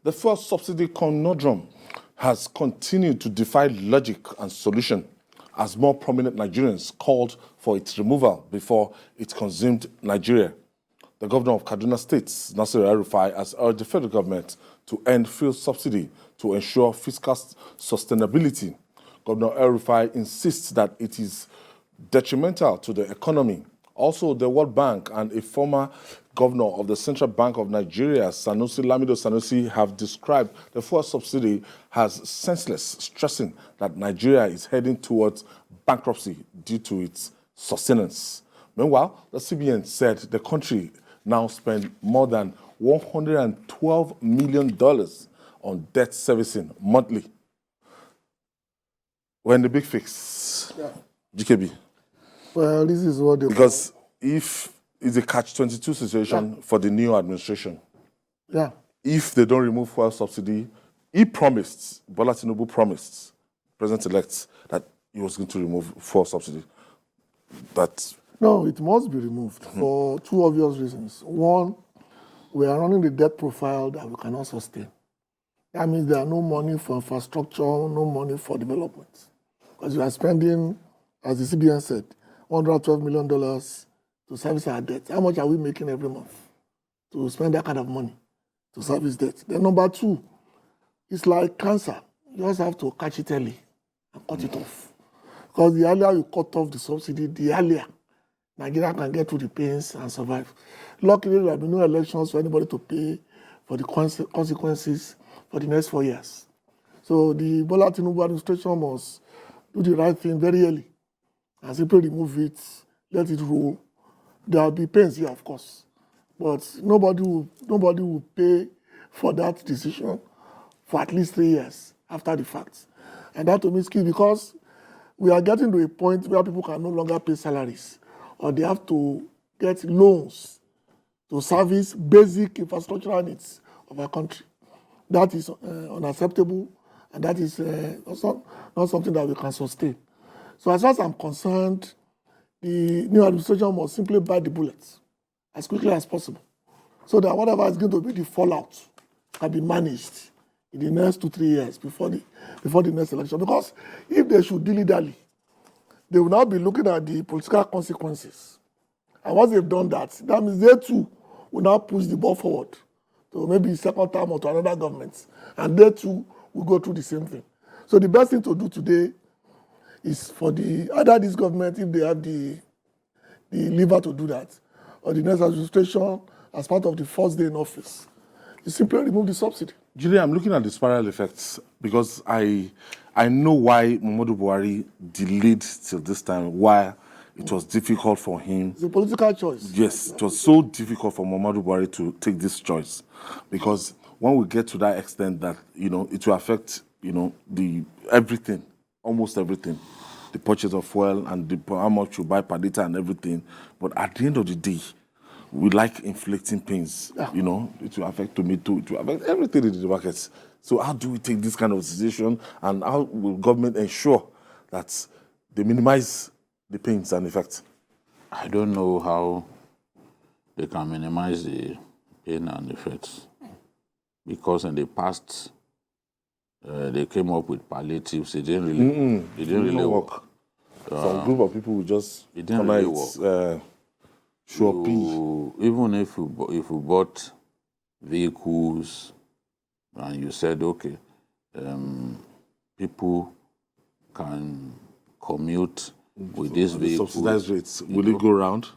The fuel subsidy conundrum has continued to defy logic and solution as more prominent Nigerians called for its removal before it consumed Nigeria. The governor of Kaduna State, El-Rufai, has urged the federal government to end fuel subsidy to ensure fiscal sustainability. Governor El-Rufai insists that it is detrimental to the economy. Also, the World Bank and a former governor of the Central Bank of Nigeria, Sanusi, have described the fuel subsidy as senseless, stressing that Nigeria is heading towards bankruptcy due to its sustenance. Meanwhile, the CBN said the country now spends more than $112 million on debt servicing monthly. We're in the big fix, GKB. Well, this is what they... Because if it's a catch-22 situation for the new administration, if they don't remove fuel subsidy, Bola Tinubu promised, President-elect, that he was going to remove fuel subsidy. No, it must be removed for two obvious reasons. One, we are running the debt profile that we cannot sustain. That means there are no money for infrastructure, no money for development. Because you are spending, as the CBN said, $112 million to service our debt. How much are we making every month to spend that kind of money to service debt? Then number two, it's like cancer. You just have to catch it early and cut it off. Because the earlier you cut off the subsidy, the earlier Nigeria can get through the pains and survive. Luckily, there have been no elections for anybody to pay for the consequences for the next 4 years. So the Bola Tinubu administration must do the right thing very early and simply remove it, let it roll. There will be pains here, of course, but nobody will pay for that decision for at least 3 years after the fact. And that to me is key because we are getting to a point where people can no longer pay salaries or they have to get loans to service basic infrastructural needs of our country. That is unacceptable, and that is also not something that we can sustain. So as far as I'm concerned, the new administration must simply bite the bullets as quickly as possible so that whatever is going to be the fallout can be managed in the next 2-3 years before the next election. Because if they should dilly-dally, they will now be looking at the political consequences. And once they've done that, that means they too will now push the ball forward to maybe second term or to another government. And they too will go through the same thing. So the best thing to do today is for either this government, if they have the lever to do that, or the next administration as part of the first day in office, you simply remove the subsidy. Julie, I'm looking at the spiral effects because I know why Muhammadu Buhari delayed till this time, why it was difficult for him. It's a political choice. Yes, it was so difficult for Muhammadu Buhari to take this choice because when we get to that extent that, it will affect, everything, almost everything, the purchase of fuel and how much you buy per liter and everything. But at the end of the day, we like inflicting pains, it will affect tomato, it will affect everything in the markets. So how do we take this kind of situation and how will government ensure that they minimize the pains and effects? I don't know how they can minimize the pain and effects because in the past they came up with palliatives. It didn't really work. Some group of people will just it didn't really work. Even if you bought vehicles and you said, okay, people can commute with these vehicles. Subsidized rates, will it go round?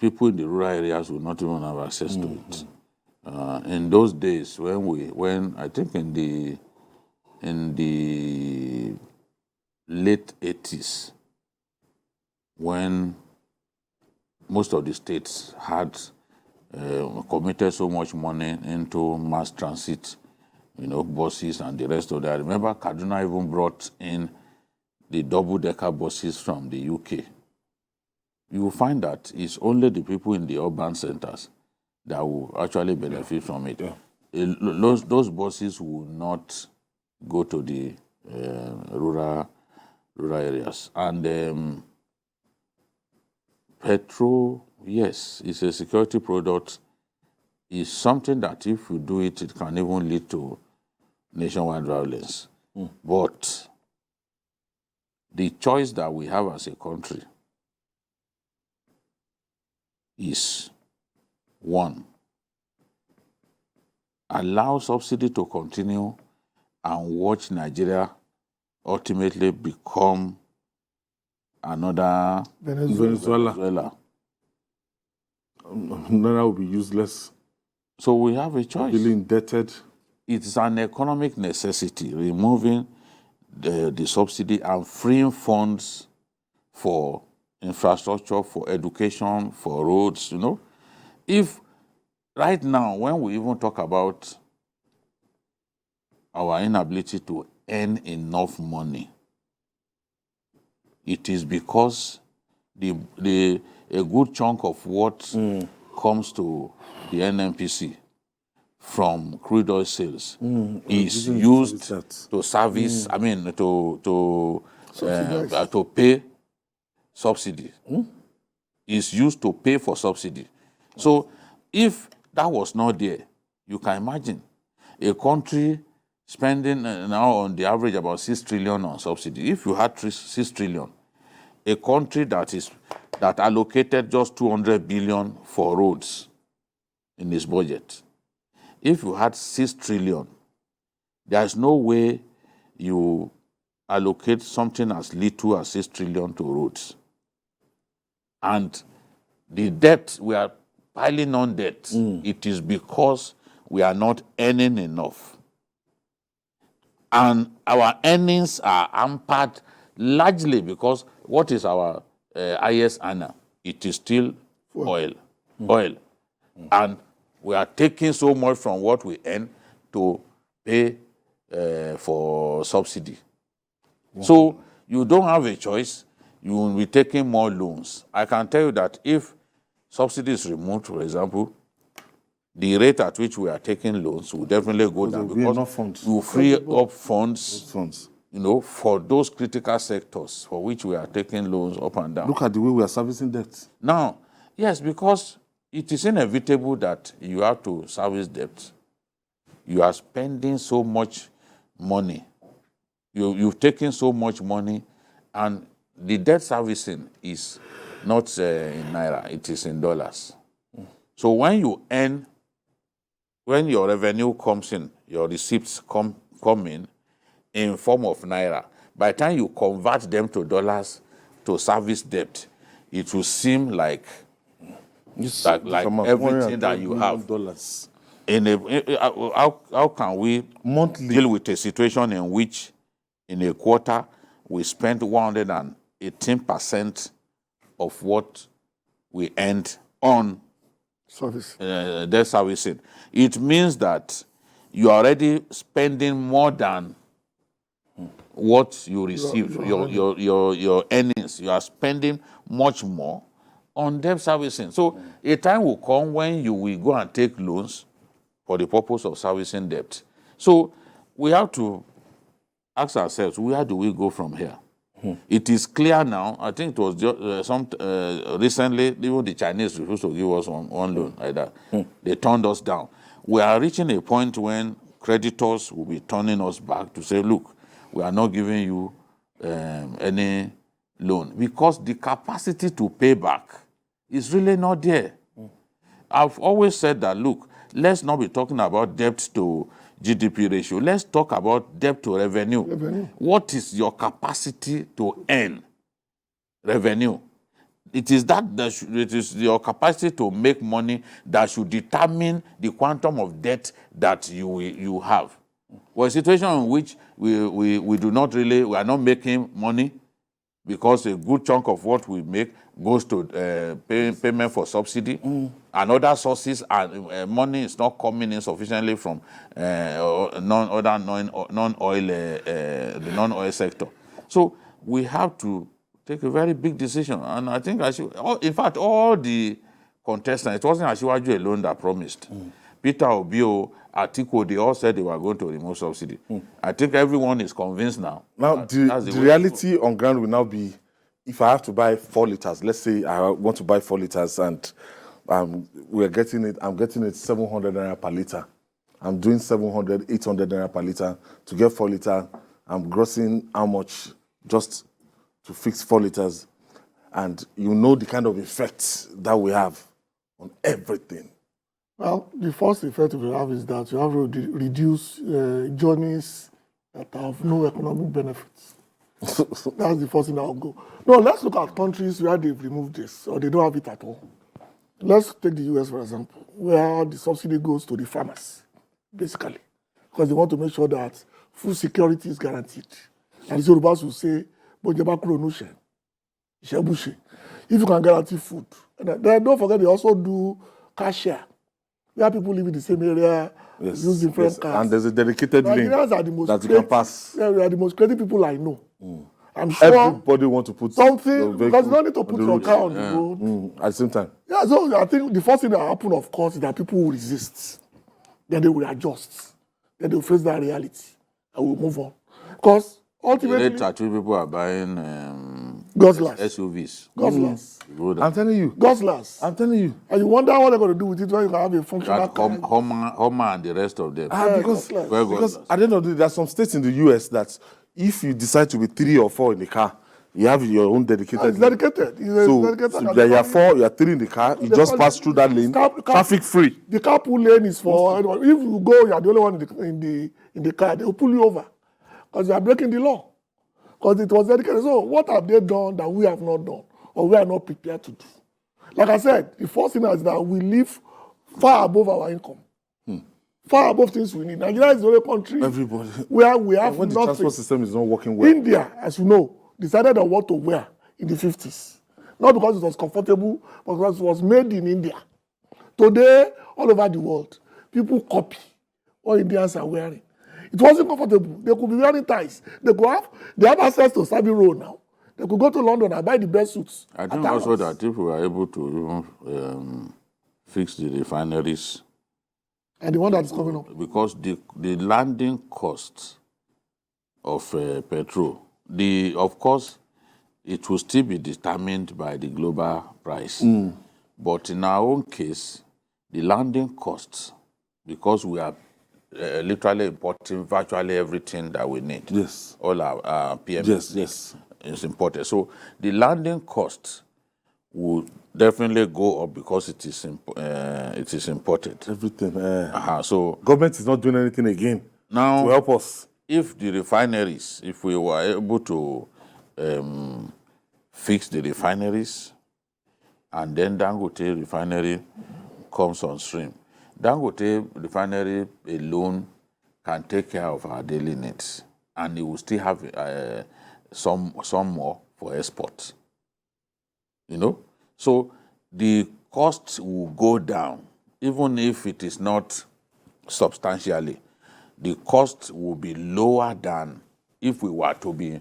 People in the rural areas will not even have access to it. In those days, when I think in the late 80s, when most of the states had committed so much money into mass transit, buses and the rest of that. I remember Kaduna even brought in the double-decker buses from the UK. You will find that it's only the people in the urban centers that will actually benefit from it. Those buses will not go to the rural areas. And petrol, yes, it's a security product. is something that if you do it, it can even lead to nationwide violence. But the choice that we have as a country is, one, allow subsidy to continue and watch Nigeria ultimately become another Venezuela. Naira will be useless. So we have a choice. Really indebted. It's an economic necessity, removing the subsidy and freeing funds for infrastructure, for education, for roads, If right now, when we even talk about our inability to earn enough money, it is because a good chunk of what comes to the NNPC from crude oil sales is used to service, to pay subsidy. Is used to pay for subsidy. So if that was not there, you can imagine a country spending now on the average about 6 trillion on subsidy. If you had 6 trillion, a country that allocated just 200 billion for roads in its budget, if you had 6 trillion, there's no way you allocate something as little as 6 trillion to roads. And the debt, we are piling on debt. It is because we are not earning enough. And our earnings are hampered largely because what is our highest earner? It is still oil. And we are taking so much from what we earn to pay for subsidy. So you don't have a choice. You will be taking more loans. I can tell you that if subsidy is removed, for example, the rate at which we are taking loans will definitely go down because we will free up funds, for those critical sectors for which we are taking loans up and down. Look at the way we are servicing debt. Now, yes, because it is inevitable that you have to service debt. You are spending so much money. You've taken so much money, and the debt servicing is not in Naira, it is in dollars. So when your revenue comes in, your receipts come in form of Naira, by the time you convert them to dollars to service debt, it will seem like everything that you have. Dollars. How can we monthly deal with a situation in which in a quarter we spent 118% of what we earned on debt servicing? It means that you are already spending more than what you received, your earnings. You are spending much more on debt servicing. So a time will come when you will go and take loans for the purpose of servicing debt. So we have to ask ourselves, where do we go from here? It is clear now. I think it was just, recently, even the Chinese refused to give us one loan like that. They turned us down. We are reaching a point when creditors will be turning us back to say, look, we are not giving you any loan because the capacity to pay back is really not there. I've always said that, look, let's not be talking about debt to GDP ratio. Let's talk about debt to revenue. What is your capacity to earn revenue? It is it is your capacity to make money that should determine the quantum of debt that you have. Well, a situation in which we are not making money because a good chunk of what we make goes to payment for subsidy and other sources, and money is not coming in sufficiently from the non-oil sector. So we have to take a very big decision. And I think, in fact, all the contestants, it wasn't Asiwaju alone that promised. Peter Obio, Atiku, they all said they were going to remove subsidy. I think everyone is convinced now. Now, the reality on ground will now be, if I have to buy 4 liters, let's say I want to buy 4 liters and we're getting it. I'm getting it 700 naira per liter. I'm doing 700, 800 naira per liter. To get 4 liters, I'm grossing how much just to fix 4 liters. And you know the kind of effect that we have on everything. Well, the first effect we have is that you have to reduce journeys that have no economic benefits. That's the first thing that will go. No, let's look at countries where they've removed this or they don't have it at all. Let's take the US, for example, where the subsidy goes to the farmers, basically, because they want to make sure that food security is guaranteed. And the Yorubas will say, if you can guarantee food. And then don't forget, they also do cash share, where people live in the same area, use different cars. And there's a dedicated lane that you can pass. Yeah, we are the most creative people I know. I'm sure everybody want to put something, because you don't need to put your car on the road. At the same time. Yeah, so I think the first thing that will happen, of course, is that people will resist. Then they will adjust. Then they will face that reality. And we'll move on. Because ultimately... people are buying Guzzlers. SUVs. Guzzlers. I'm telling you. Guzzlers. I'm telling you. And you wonder what they're going to do with it when you can have a functional car. Homer and the rest of them. Because at the end of the day, there are some states in the US that if you decide to be 3 or 4 in the car, you have your own dedicated. It's dedicated. So you are 4, you are 3 in the car. You just pass through that lane, traffic free. The carpool lane is for anyone. If you go, you are the only one in the car. They will pull you over because you are breaking the law. Because it was dedicated. So what have they done that we have not done or we are not prepared to do? Like I said, the first thing is that we live far above our income. Far above things we need. Nigeria is the only country where we have when nothing. The transport system is not working well. India, as you know, decided on what to wear in the 50s. Not because it was comfortable, but because it was made in India. Today, all over the world, people copy what Indians are wearing. It wasn't comfortable. They could be wearing ties. They have access to Sabi Road now. They could go to London and buy the best suits. I think also that if we are able to fix the refineries, and the one that is coming up. Because the landing cost of petrol, of course, it will still be determined by the global price. But in our own case, the landing costs, because we are literally importing virtually everything that we need. Yes. All our PMS is imported. So the landing costs will definitely go up because it is imported. Everything. So government is not doing anything again now to help us. If the refineries, if we were able to fix the refineries, and then Dangote refinery comes on stream, Dangote refinery alone can take care of our daily needs, and it will still have some more for export. You know, so the costs will go down, even if it is not substantially. The cost will be lower than if we were to be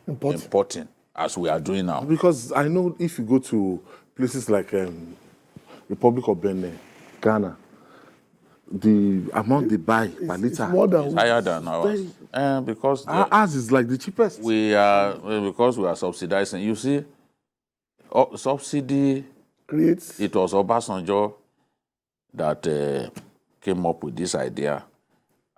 importing, as we are doing now. Because I know if you go to places like Republic of Benin, Ghana, the amount they buy per liter is higher than ours. Because ours is like the cheapest. Because we are subsidizing. You see, subsidy creates. It was Obasanjo that came up with this idea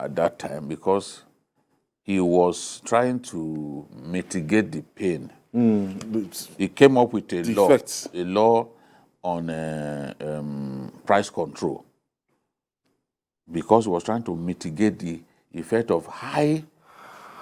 at that time because he was trying to mitigate the pain. He came up with a law on price control because he was trying to mitigate the effect of high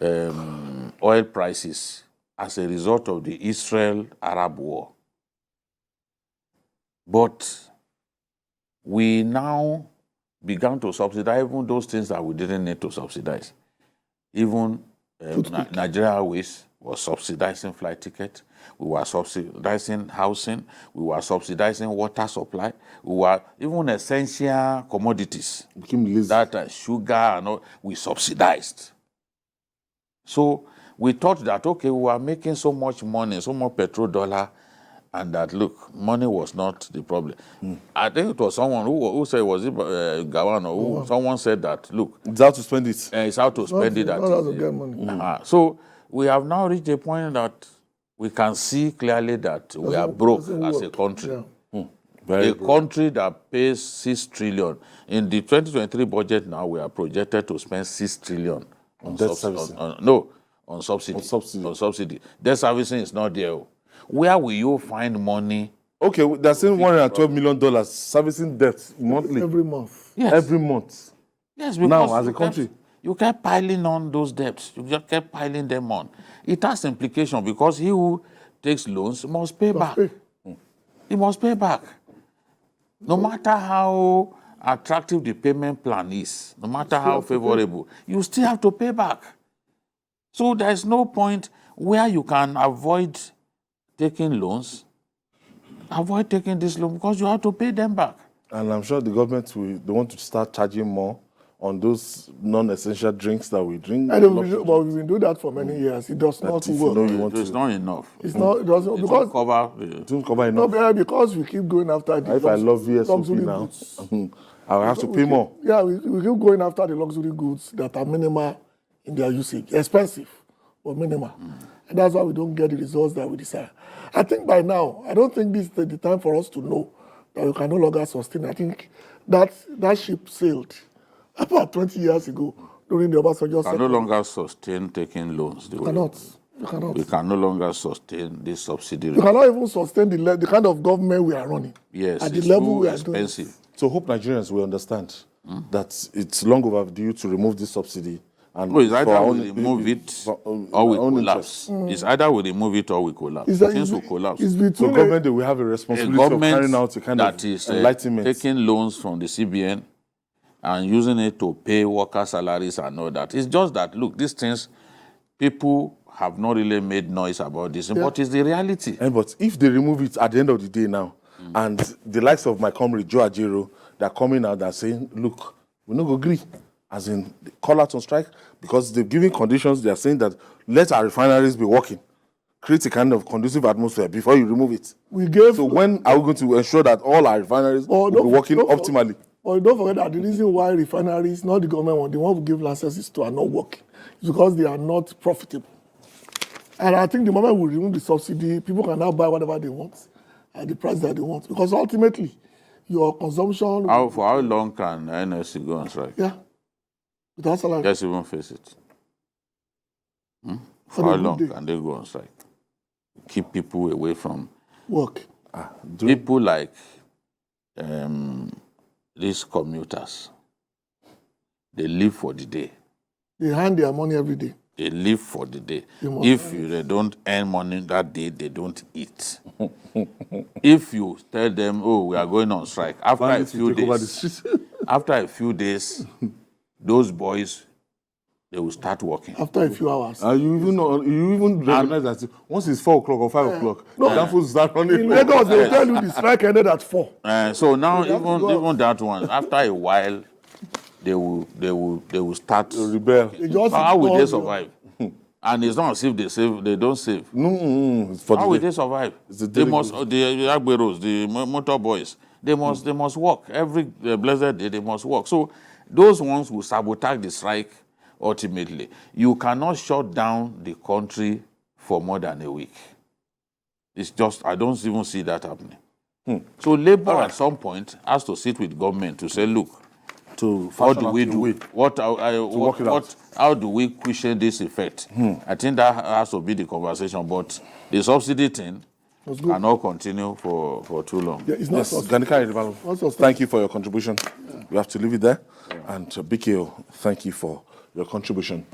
oil prices as a result of the Israel-Arab war. But we now began to subsidize even those things that we didn't need to subsidize. Even Nigeria Airways was subsidizing flight tickets. We were subsidizing housing. We were subsidizing water supply. We were even essential commodities that sugar and all, we subsidized. So we thought that, okay, we were making so much money, so much petrodollar, and that, look, money was not the problem. I think it was someone who said, was it Gawan, or someone said that, look. It's how to spend it. It's how to spend it. Not how to get money. So we have now reached a point that we can see clearly that we are broke as a country. A country that pays 6 trillion. In the 2023 budget now, we are projected to spend 6 trillion on debt servicing. on subsidy. On subsidy. Debt servicing is not there. Where will you find money? Okay, they're saying $112 million servicing debt monthly. Every month. Yes. Every month. Yes, because Now, as a country. You kept piling on those debts. You just kept piling them on. It has implication because he who takes loans must pay back. He must pay back. No matter how attractive the payment plan is, no matter how favorable, you still have to pay back. So there's no point where you can avoid taking loans, avoid taking this loan because you have to pay them back. And I'm sure the government they want to start charging more on those non-essential drinks that we drink. But we've been doing that for many years. It does not work. It's not enough. It's not. It doesn't It because don't cover enough. no, because we keep going after the If I love VSOP luxury now, goods. I'll have to pay more. Yeah, we keep going after the luxury goods that are minimal in their usage, expensive but minimal, and that's why we don't get the results that we desire. I think by now, I don't think this is the time for us to know that we can no longer sustain. I think that ship sailed about 20 years ago during the Obasanjo. We can no longer sustain taking loans. You cannot. You cannot. We can no longer sustain this subsidy. You cannot even sustain the kind of government we are running. Yes, at the it's level too we are expensive. doing. So hope Nigerians will understand that it's long overdue to remove this subsidy. And It's either we remove it or we collapse. interest. It's either we remove it or we collapse. Things will collapse. It's between So government, they will have a A responsibility of government carrying out a kind that of is enlightenment. taking loans from the CBN and using it to pay worker salaries and all that. It's just that, look, these things, people have not really made noise about this, but it's the reality. But if they remove it at the end of the day now, and the likes of my comrade Joe Ajero, they're coming out, they're saying, look, we're not going to agree. As in, call out on strike, because they've given conditions, they're saying that let our refineries be working. Create a kind of conducive atmosphere before you remove it. So when are we going to ensure that all our refineries will be working optimally? But don't forget that the reason why refineries, not the government one, the one who give licenses to are not working, is because they are not profitable. And I think the moment we remove the subsidy, people can now buy whatever they want at the price that they want. Because ultimately, your consumption... For how long can NSC go on strike? Yeah. Without salary. Just even face it. For how long can they go on strike? Keep people away from... work. People like these commuters, they live for the day. They hand their money every day. They live for the day. If they don't earn money that day, they don't eat. If you tell them, oh, we are going on strike, after a few days, those boys, they will start working. After a few hours. You even recognize that once it's 4 o'clock or 5 o'clock, examples start running. In Lagos, they will tell you the strike ended at 4. So now, even that one, after a while, they will start to rebel. How will they survive? And it's not as if they save, they don't save. How will they survive? They must, the Agberos, the motor boys, they must work. Every blessed day, they must work. So those ones will sabotage the strike ultimately. You cannot shut down the country for more than a week. It's just, I don't even see that happening. So Labour at some point has to sit with government to say, look, what do we do? How do we cushion this effect? I think that has to be the conversation. But the subsidy thing cannot continue for too long. Yeah, it's not thank you for your contribution. We have to leave it there. And BKO, thank you for your contribution.